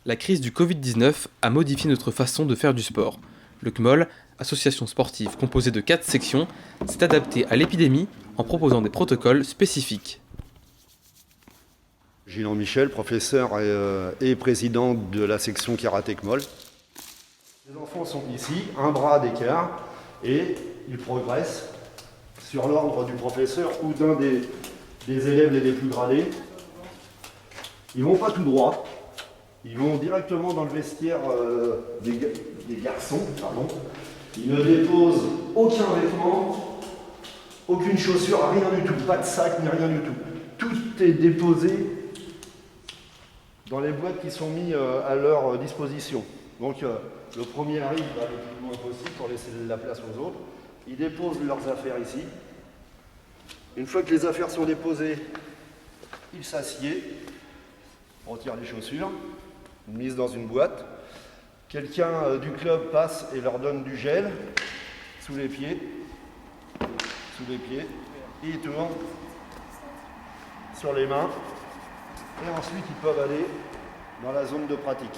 La crise du Covid-19 a modifié notre façon de faire du sport. Le CMOL, association sportive composée de 4 sections, s'est adapté à l'épidémie en proposant des protocoles spécifiques. Gilles Michel, professeur et président de la section karaté CMOL. Les enfants sont ici, un bras d'écart, et ils progressent sur l'ordre du professeur ou d'un des élèves les plus gradés. Ils ne vont pas tout droit, ils vont directement dans le vestiaire des garçons. Ils ne déposent aucun vêtement, aucune chaussure, rien du tout, pas de sac ni rien du tout. Tout est déposé dans les boîtes qui sont mises à leur disposition. Donc le premier arrive le plus loin possible pour laisser la place aux autres. Ils déposent leurs affaires ici. Une fois que les affaires sont déposées, ils s'assiedent, retirent les chaussures, mises dans une boîte. Quelqu'un du club passe et leur donne du gel sous les pieds. Et ils tournent sur les mains. Et ensuite, ils peuvent aller dans la zone de pratique.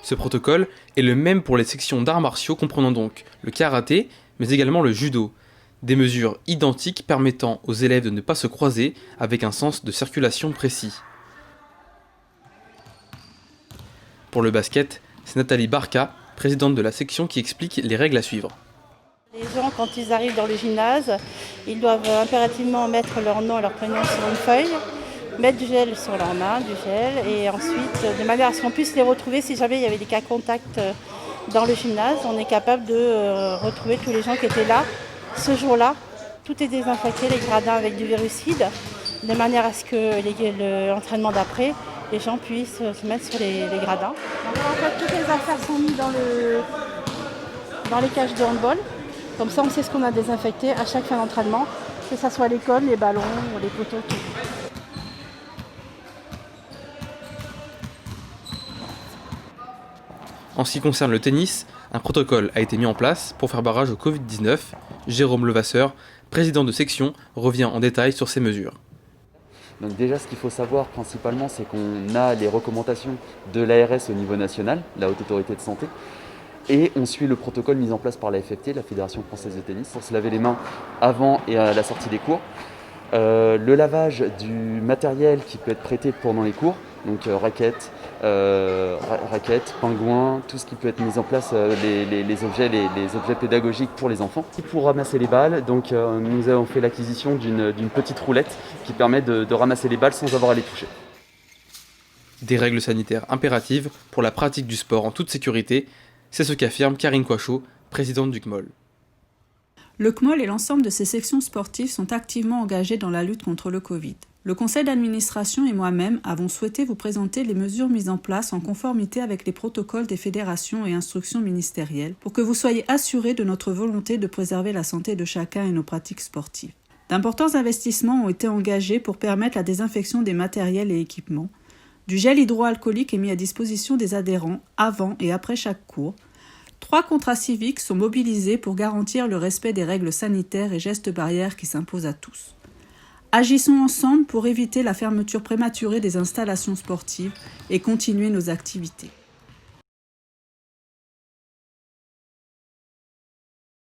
Ce protocole est le même pour les sections d'arts martiaux comprenant donc le karaté, mais également le judo. Des mesures identiques permettant aux élèves de ne pas se croiser avec un sens de circulation précis. Pour le basket, c'est Nathalie Barca, présidente de la section, qui explique les règles à suivre. Les gens, quand ils arrivent dans le gymnase, ils doivent impérativement mettre leur nom et leur prénom sur une feuille, mettre du gel sur leurs mains, et ensuite, de manière à ce qu'on puisse les retrouver si jamais il y avait des cas contacts dans le gymnase, on est capable de retrouver tous les gens qui étaient là ce jour-là. Tout est désinfecté, les gradins avec du virucide, de manière à ce que l'entraînement d'après, les gens puissent se mettre sur les gradins. Donc, en fait, toutes les affaires sont mises dans les cages de handball. Comme ça, on sait ce qu'on a désinfecté à chaque fin d'entraînement, que ce soit l'école, les ballons, les poteaux, tout. En ce qui concerne le tennis, un protocole a été mis en place pour faire barrage au Covid-19. Jérôme Levasseur, président de section, revient en détail sur ces mesures. Donc déjà, ce qu'il faut savoir principalement, c'est qu'on a les recommandations de l'ARS au niveau national, la Haute Autorité de Santé, et on suit le protocole mis en place par la FFT, la Fédération Française de Tennis, pour se laver les mains avant et à la sortie des cours. Le lavage du matériel qui peut être prêté pendant les cours, donc raquettes, pingouins, tout ce qui peut être mis en place, les objets pédagogiques pour les enfants. Et pour ramasser les balles, donc, nous avons fait l'acquisition d'une petite roulette qui permet de ramasser les balles sans avoir à les toucher. Des règles sanitaires impératives pour la pratique du sport en toute sécurité, c'est ce qu'affirme Karine Coichot, présidente du CMOL. Le CMOL et l'ensemble de ses sections sportives sont activement engagés dans la lutte contre le Covid. Le conseil d'administration et moi-même avons souhaité vous présenter les mesures mises en place en conformité avec les protocoles des fédérations et instructions ministérielles pour que vous soyez assurés de notre volonté de préserver la santé de chacun et nos pratiques sportives. D'importants investissements ont été engagés pour permettre la désinfection des matériels et équipements. Du gel hydroalcoolique est mis à disposition des adhérents avant et après chaque cours. 3 contrats civiques sont mobilisés pour garantir le respect des règles sanitaires et gestes barrières qui s'imposent à tous. Agissons ensemble pour éviter la fermeture prématurée des installations sportives et continuer nos activités.